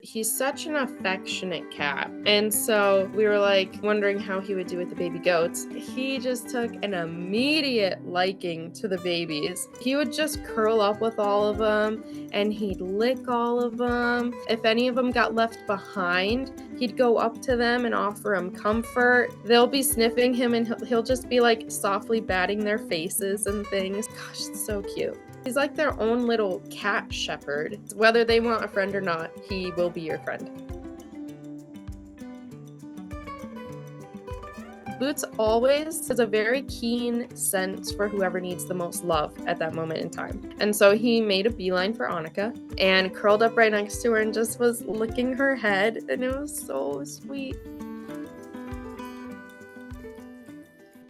He's such an affectionate cat. And so we were like wondering how he would do with the baby goats. He just took an immediate liking to the babies. He would just curl up with all of them and he'd lick all of them. If any of them got left behind, he'd go up to them and offer them comfort. They'll be sniffing him and he'll just be like softly batting their faces and things. Gosh, it's so cute. He's like their own little cat shepherd. Whether they want a friend or not, he will be your friend. Boots always has a very keen sense for whoever needs the most love at that moment in time. And so he made a beeline for Annika and curled up right next to her and just was licking her head. And it was so sweet.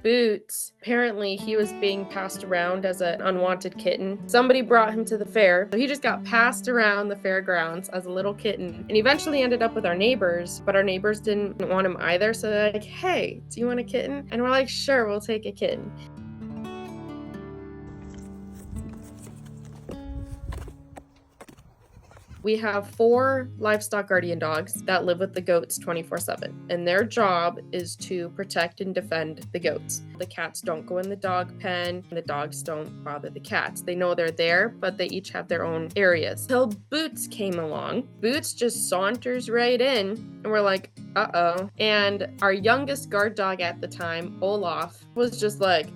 Boots, apparently he was being passed around as an unwanted kitten. Somebody brought him to the fair, so he just got passed around the fairgrounds as a little kitten and eventually ended up with our neighbors, but our neighbors didn't want him either, so they're like, hey, do you want a kitten? And we're like, sure, we'll take a kitten. We have 4 livestock guardian dogs that live with the goats 24/7, and their job is to protect and defend the goats. The cats don't go in the dog pen, and the dogs don't bother the cats. They know they're there, but they each have their own areas. Till Boots came along. Boots just saunters right in, and we're like, uh-oh. And our youngest guard dog at the time, Olaf, was just like,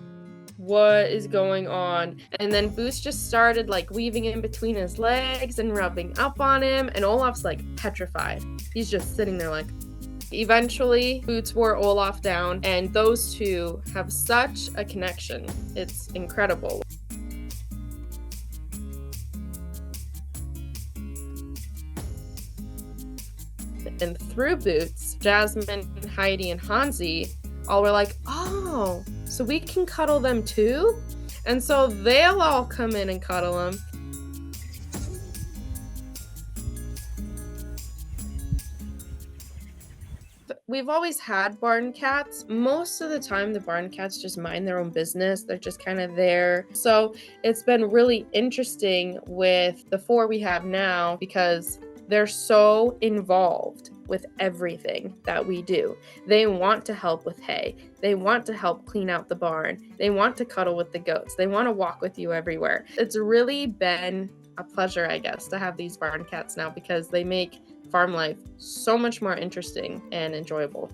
what is going on? And then Boots just started like weaving in between his legs and rubbing up on him, and Olaf's like petrified. He's just sitting there like. Eventually, Boots wore Olaf down, and those two have such a connection. It's incredible. And through Boots, Jasmine, Heidi, and Hansi all were like, oh, so we can cuddle them too? And so they'll all come in and cuddle them. We've always had barn cats. Most of the time, the barn cats just mind their own business. They're just kind of there. So it's been really interesting with the 4 we have now because they're so involved with everything that we do. They want to help with hay. They want to help clean out the barn. They want to cuddle with the goats. They want to walk with you everywhere. It's really been a pleasure, I guess, to have these barn cats now because they make farm life so much more interesting and enjoyable.